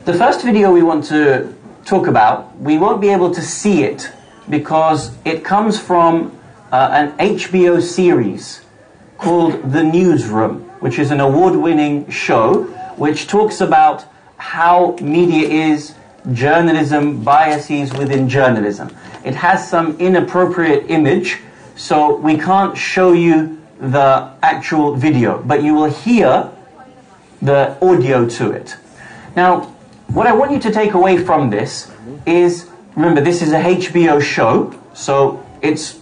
The first video we want to talk about, we won't be able to see it because it comes from an HBO series called The Newsroom, which is an award-winning show which talks about how media is, journalism, biases within journalism. It has some inappropriate image, so we can't show you the actual video, but you will hear the audio to it. Now, what I want you to take away from this is, remember, this is a HBO show, so it's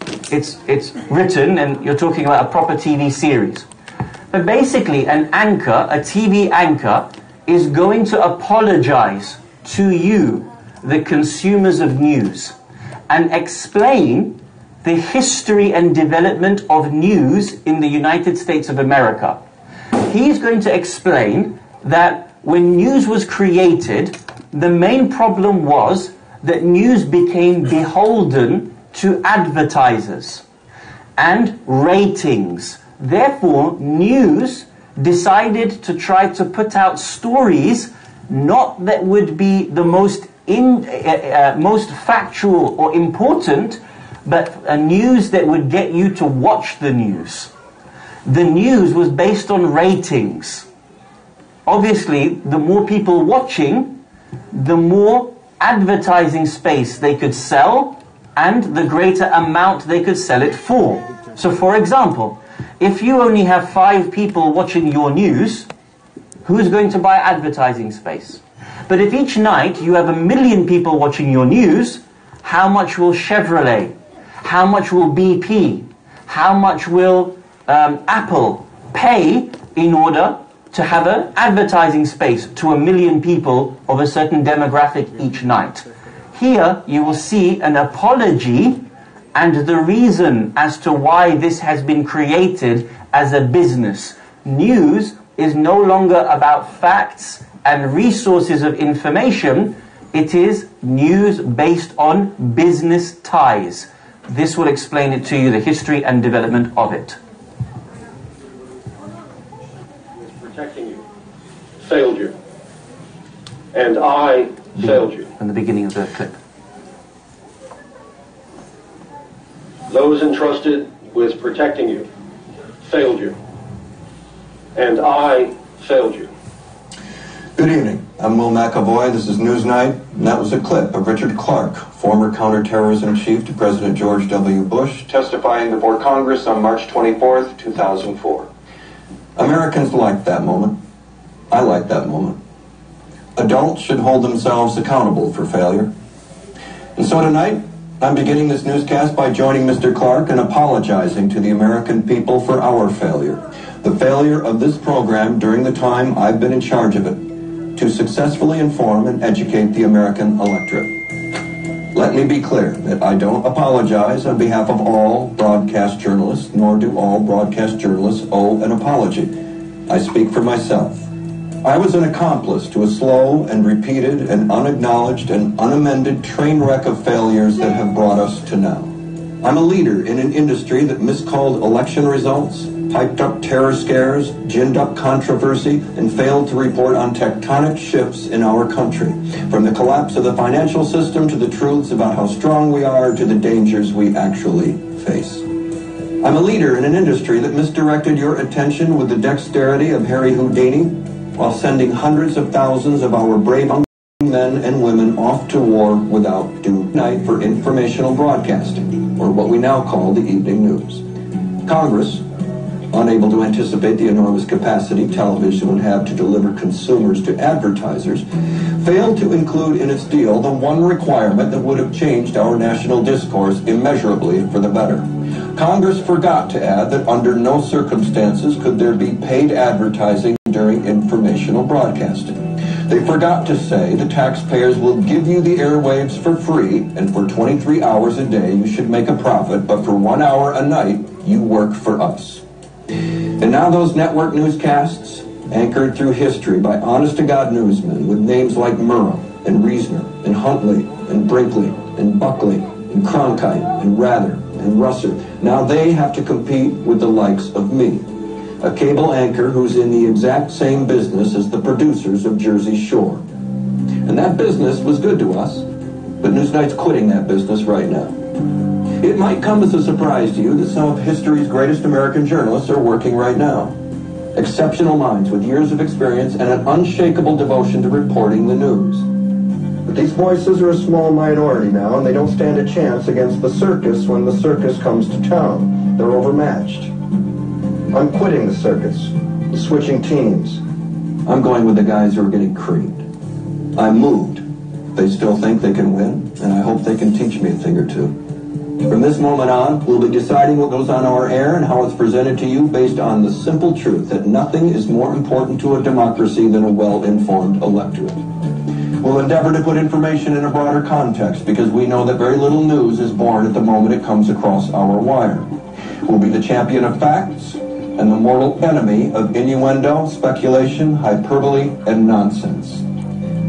written, and you're talking about a proper TV series. But basically, an anchor, a TV anchor, is going to apologize to you, the consumers of news, and explain the history and development of news in the United States of America. He's going to explain that when news was created, the main problem was that news became beholden to advertisers and ratings. Therefore, news decided to try to put out stories not that would be the most factual or important, but a news that would get you to watch the news. The news was based on ratings. Obviously, the more people watching, the more advertising space they could sell and the greater amount they could sell it for. So for example, if you only have 5 people watching your news, who's going to buy advertising space? But if each night you have 1 million people watching your news, how much will Chevrolet? How much will BP? How much will Apple pay in order to have an advertising space to 1 million people of a certain demographic each night? Here you will see an apology and the reason as to why this has been created as a business. News is no longer about facts and resources of information. It is news based on business ties. This will explain it to you, the history and development of it. Protecting you, failed you, and I failed you. From the beginning of the clip. Those entrusted with protecting you, failed you, and I failed you. Good evening. I'm Will McAvoy. This is Newsnight, and that was a clip of Richard Clarke, former counterterrorism chief to President George W. Bush, testifying before Congress on March 24th, 2004. Americans liked that moment. I like that moment. Adults should hold themselves accountable for failure. And so tonight, I'm beginning this newscast by joining Mr. Clarke in apologizing to the American people for our failure. The failure of this program during the time I've been in charge of it, to successfully inform and educate the American electorate. Let me be clear that I don't apologize on behalf of all broadcast journalists, nor do all broadcast journalists owe an apology. I speak for myself. I was an accomplice to a slow and repeated and unacknowledged and unamended train wreck of failures that have brought us to now. I'm a leader in an industry that miscalled election results, piped up terror scares, ginned up controversy, and failed to report on tectonic shifts in our country, from the collapse of the financial system to the truths about how strong we are to the dangers we actually face. I'm a leader in an industry that misdirected your attention with the dexterity of Harry Houdini, while sending hundreds of thousands of our brave men and women off to war without due night for informational broadcasting, or what we now call the evening news. Congress, unable to anticipate the enormous capacity television would have to deliver consumers to advertisers, failed to include in its deal the one requirement that would have changed our national discourse immeasurably for the better. Congress forgot to add that under no circumstances could there be paid advertising during informational broadcasting. They forgot to say the taxpayers will give you the airwaves for free, and for 23 hours a day you should make a profit, but for 1 hour a night you work for us. And now those network newscasts, anchored through history by honest-to-God newsmen with names like Murrow and Reasoner and Huntley and Brinkley and Buckley and Cronkite and Rather and Russer, now they have to compete with the likes of me, a cable anchor who's in the exact same business as the producers of Jersey Shore. that business was good to us, but Newsnight's quitting that business right now. It might come as a surprise to you that some of history's greatest American journalists are working right now. Exceptional minds with years of experience and an unshakable devotion to reporting the news. But these voices are a small minority now, and they don't stand a chance against the circus when the circus comes to town. They're overmatched. I'm quitting the circus, switching teams. I'm going with the guys who are getting creamed. I'm moved. They still think they can win, and I hope they can teach me a thing or two. From this moment on, we'll be deciding what goes on our air and how it's presented to you based on the simple truth that nothing is more important to a democracy than a well-informed electorate. We'll endeavor to put information in a broader context because we know that very little news is born at the moment it comes across our wire. We'll be the champion of facts and the mortal enemy of innuendo, speculation, hyperbole, and nonsense.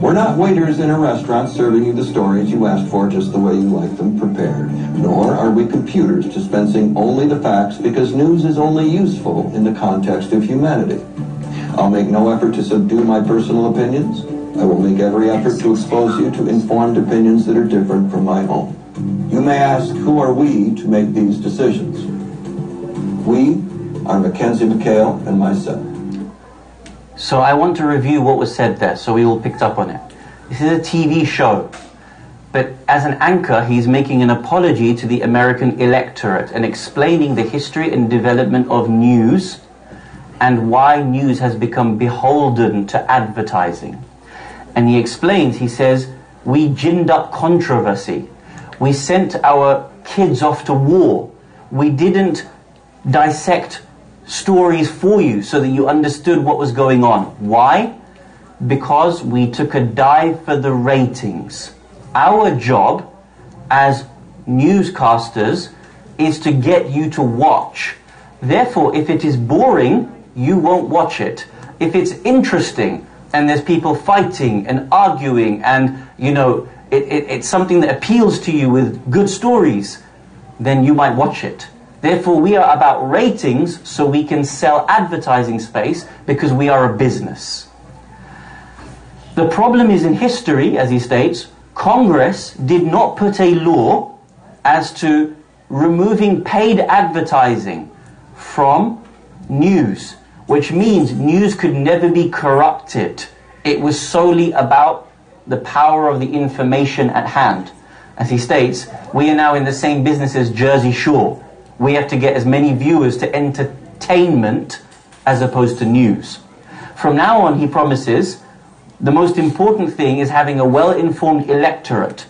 We're not waiters in a restaurant serving you the stories you asked for just the way you like them prepared. Nor are we computers dispensing only the facts because news is only useful in the context of humanity. I'll make no effort to subdue my personal opinions. I will make every effort to expose you to informed opinions that are different from my own. You may ask, who are we to make these decisions? We are Mackenzie McHale and myself. So I want to review what was said there, so we all picked up on it. This is a TV show, but as an anchor, he's making an apology to the American electorate and explaining the history and development of news and why news has become beholden to advertising. And he explains, he says, we ginned up controversy. We sent our kids off to war. We didn't dissect stories for you so that you understood what was going on. Why? Because we took a dive for the ratings. Our job as newscasters is to get you to watch. Therefore, if it is boring, you won't watch it. If it's interesting and there's people fighting and arguing and, you know, it's something that appeals to you with good stories, then you might watch it. Therefore, we are about ratings so we can sell advertising space because we are a business. The problem is in history, as he states, Congress did not put a law as to removing paid advertising from news, which means news could never be corrupted. It was solely about the power of the information at hand. As he states, we are now in the same business as Jersey Shore. We have to get as many viewers to entertainment as opposed to news. From now on, he promises, the most important thing is having a well-informed electorate.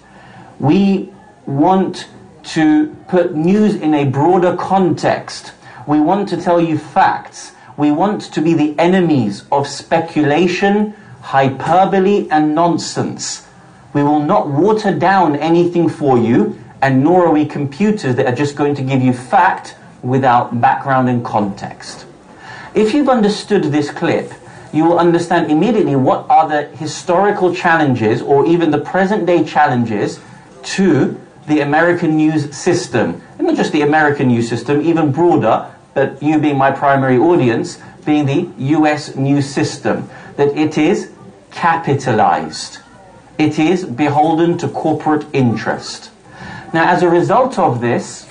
We want to put news in a broader context. We want to tell you facts. We want to be the enemies of speculation, hyperbole, and nonsense. We will not water down anything for you, and nor are we computers that are just going to give you fact without background and context. If you've understood this clip, you will understand immediately what are the historical challenges or even the present day challenges to the American news system. And not just the American news system, even broader, but you being my primary audience, being the US news system. That it is capitalized. It is beholden to corporate interest. Now, as a result of this,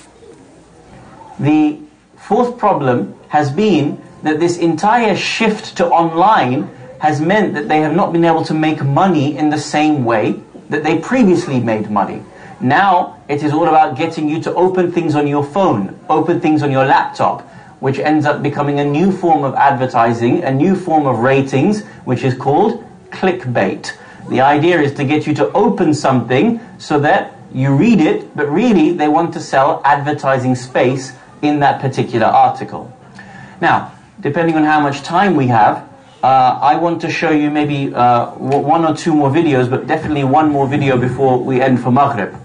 the fourth problem has been that this entire shift to online has meant that they have not been able to make money in the same way that they previously made money. Now, it is all about getting you to open things on your phone, open things on your laptop, which ends up becoming a new form of advertising, a new form of ratings, which is called clickbait. The idea is to get you to open something so that you read it, but really they want to sell advertising space in that particular article. Now, depending on how much time we have, I want to show you maybe one or two more videos, but definitely one more video before we end for Maghrib.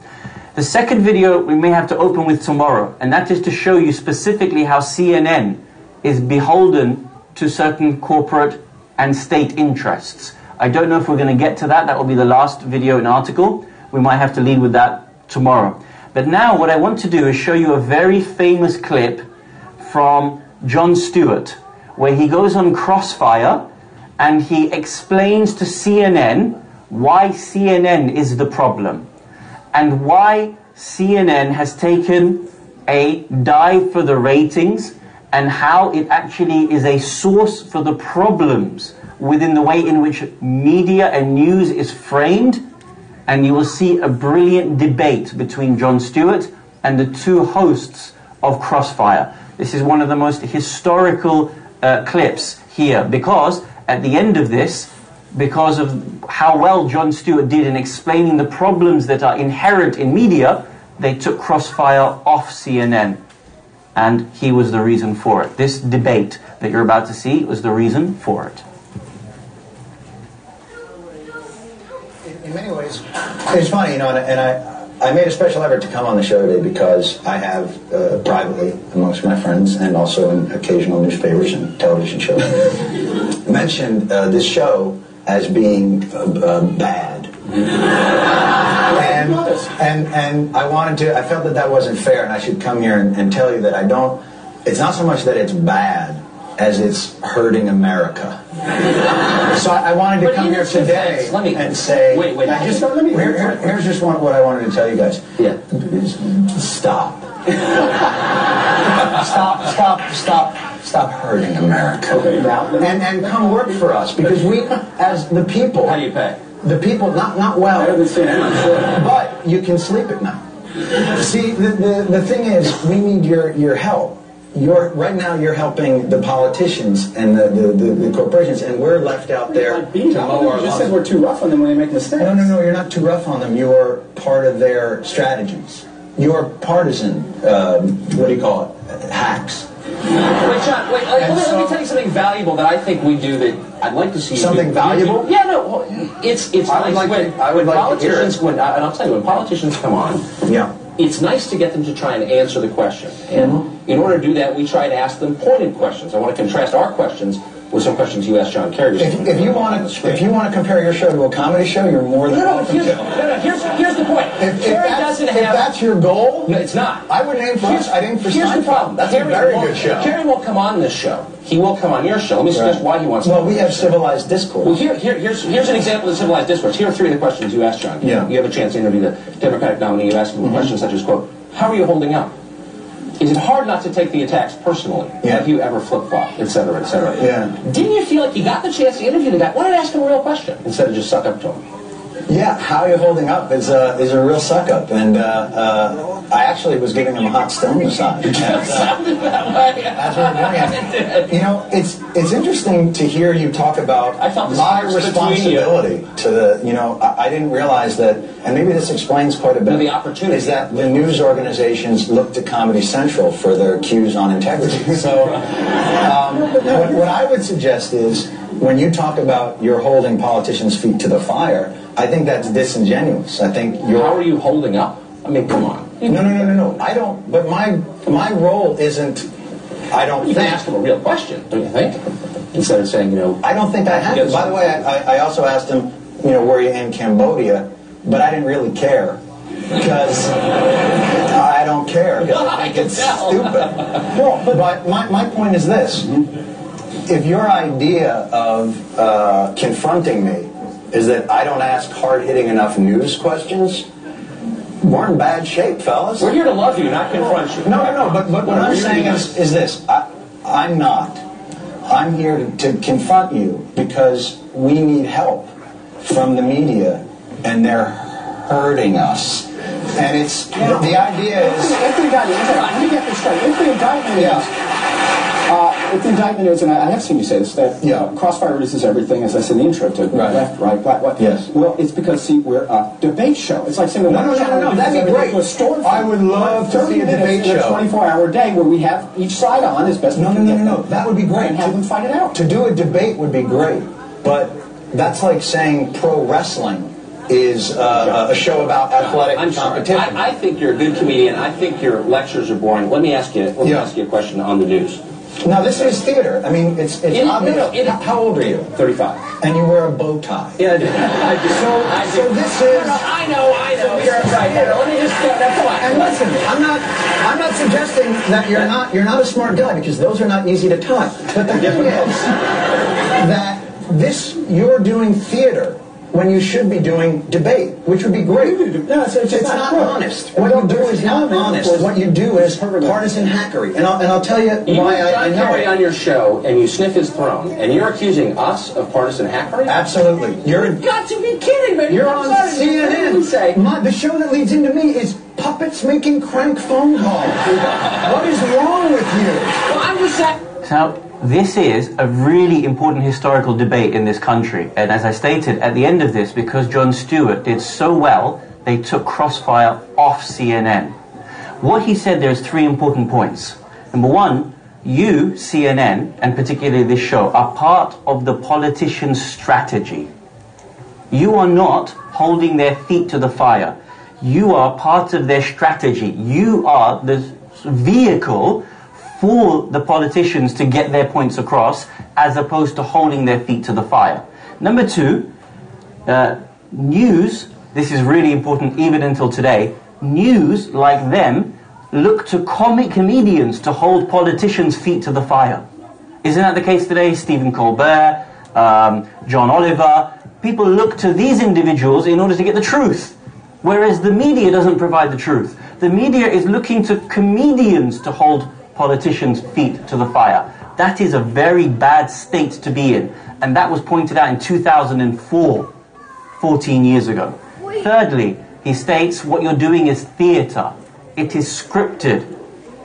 The second video we may have to open with tomorrow, and that is to show you specifically how CNN is beholden to certain corporate and state interests. I don't know if we're going to get to that. That will be the last video and article. We might have to lead with that tomorrow. But now what I want to do is show you a very famous clip from Jon Stewart, where he goes on Crossfire and he explains to CNN why CNN is the problem and why CNN has taken a dive for the ratings and how it actually is a source for the problems within the way in which media and news is framed. And you will see a brilliant debate between Jon Stewart and the two hosts of Crossfire. This is one of the most historical clips here, because at the end of this, because of how well Jon Stewart did in explaining the problems that are inherent in media, they took Crossfire off CNN. And he was the reason for it. This debate that you're about to see was the reason for it. In many ways, it's funny, you know, and I made a special effort to come on the show today because I have privately, amongst my friends, and also in occasional newspapers and television shows, mentioned this show as being bad. And I wanted to, I felt that wasn't fair, and I should come here and tell you that I don't, it's not so much that it's bad as it's hurting America. So I wanted to come here today and say, wait, here's just what I wanted to tell you guys. Yeah. Stop. Stop hurting America. Okay, now, and come work for us, because we, as the people... How do you pay? The people, not well. I understand, I'm sure. But you can sleep at night. See, the thing is, we need your help. Right now you're helping the politicians and the corporations, and we're left out there to mow our lawns. You just said we're too rough on them when they make mistakes. No, you're not too rough on them. You're part of their strategies. You're partisan, what do you call it, hacks. Wait, John, let me tell you something valuable that I think we do that I'd like to see you something do. Valuable? Yeah, no, it's nice when politicians, and I'll tell you, when politicians come on, yeah, it's nice to get them to try and answer the question. And in order to do that, we try to ask them pointed questions. I want to contrast our questions with some questions you asked John Kerry. If you want to compare your show to a comedy show, you're more than welcome to. Here's the point. If that's your goal, no, it's not. I would aim for us. I'd aim for Here's the problem. That's a very good show. Kerry won't come on this show. He will come on your show. Let me suggest why he wants to. Well, we have civilized discourse. Well, here's an example of civilized discourse. Here are three of the questions you asked John. Yeah. You have a chance to interview the Democratic nominee. You ask him questions such as, quote, how are you holding up? Is it hard not to take the attacks personally? Yeah. Have you ever flip-flopped, et cetera, et cetera? Yeah. Didn't you feel like you got the chance to interview the guy? Why not ask him a real question instead of just suck up to him? Yeah, how you're holding up is a real suck-up, and I actually was giving him a hot stone massage. As we were doing it. You know, it's interesting to hear you talk about my responsibility to the, you know, I didn't realize that, and maybe this explains quite a bit, the opportunity is that the news organizations look to Comedy Central for their cues on integrity. So what I would suggest is, when you talk about you're holding politicians' feet to the fire, I think that's disingenuous. I think you're... How are you holding up? I mean, come on. No. I don't... But my role isn't... I don't You think... can ask him a real question, don't you think? Instead of saying, you know... I don't think I have to. By the way, I also asked him, you know, were you in Cambodia? But I didn't really care. Because I don't care. I can tell. Stupid. Well, but my point is this. If your idea of confronting me is that I don't ask hard-hitting enough news questions, we're in bad shape, fellas. We're here to love you, not confront you. No, but what I'm saying is this. I'm not. I'm here to confront you because we need help from the media, and they're hurting us. And it's, the idea is... If the indictment, let me get this straight. If the indictment if the indictment is, and I have seen you say this, that Crossfire reduces everything, as I said in the intro, to left, right, black, white. Yes. Well, it's because, see, we're a debate show. It's like saying, No, that'd be great. I would love to see a debate show. A 24-hour day where we have each side on as best we can get them. That would be great. And have them fight it out. To do a debate would be great, but that's like saying pro wrestling is a show about athletic competition. I think you're a good comedian. I think your lectures are boring. Let me ask you a question on the news. Now, this is theater. I mean, it's obvious. How old are you? 35. And you wear a bow tie. Yeah, I do. So this is... I know. You're right. Let me just come on. And listen, I'm not suggesting that you're not a smart guy, because those are not easy to tie. But the thing is that you're doing theater when you should be doing debate, which would be great. No, it's not honest. What you do is not honest. What you do is partisan hackery. And I'll tell you why I know Kerry on your show and you sniff his throne, and you're accusing us of partisan hackery? Absolutely. You've got to be kidding me. You're on CNN. The show that leads into me is puppets making crank phone calls. What is wrong with you? Well, I'm just saying. So, this is a really important historical debate in this country. And as I stated, at the end of this, because Jon Stewart did so well, they took Crossfire off CNN. What he said there is 3 important points. Number 1, you, CNN, and particularly this show, are part of the politician's strategy. You are not holding their feet to the fire. You are part of their strategy. You are the vehicle for the politicians to get their points across, as opposed to holding their feet to the fire. Number 2, news, this is really important even until today, news, like them, look to comedians to hold politicians' feet to the fire. Isn't that the case today? Stephen Colbert, John Oliver, people look to these individuals in order to get the truth. Whereas the media doesn't provide the truth. The media is looking to comedians to hold politicians' feet to the fire. That is a very bad state to be in. And that was pointed out in 2004, 14 years ago. Thirdly, he states what you're doing is theatre. It is scripted.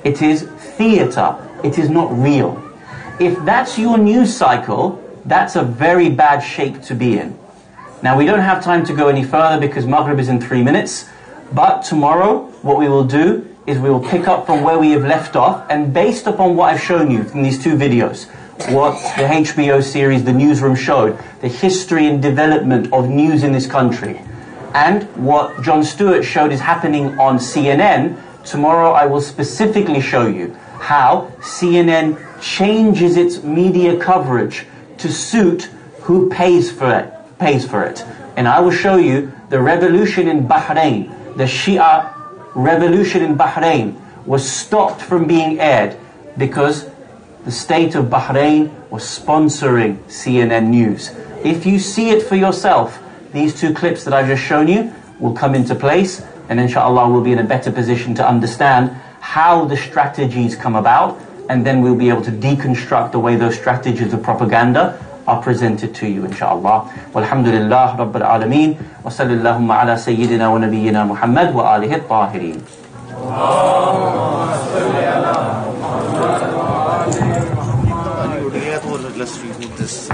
It is theatre. It is not real. If that's your news cycle, that's a very bad shape to be in. Now, we don't have time to go any further because Maghrib is in 3 minutes. But tomorrow, what we will do is we will pick up from where we have left off, and based upon what I've shown you in these 2 videos, what the HBO series The Newsroom showed, the history and development of news in this country, and what Jon Stewart showed is happening on CNN, tomorrow I will specifically show you how CNN changes its media coverage to suit who pays for it. And I will show you the revolution in Bahrain, the Shia revolution in Bahrain was stopped from being aired because the state of Bahrain was sponsoring CNN News. If you see it for yourself, these 2 clips that I've just shown you will come into place, and inshallah we'll be in a better position to understand how the strategies come about, and then we'll be able to deconstruct the way those strategies of propaganda are presented to you, inshallah. Walhamdulillah Rabbil Alameen, wa sallallahu ala Sayyidina wa Nabiyyina Muhammad wa alihi at-tahirin. Let's reboot this.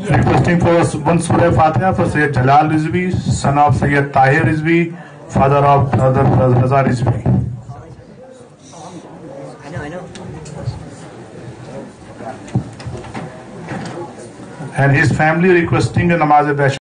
Requesting for 1 Surah Fatiha for Sayyid Jalal Rizvi, son of Sayyid Tahir Rizvi, father of Brother Raza Rizvi. I know. And his family requesting a namaz-e-dash.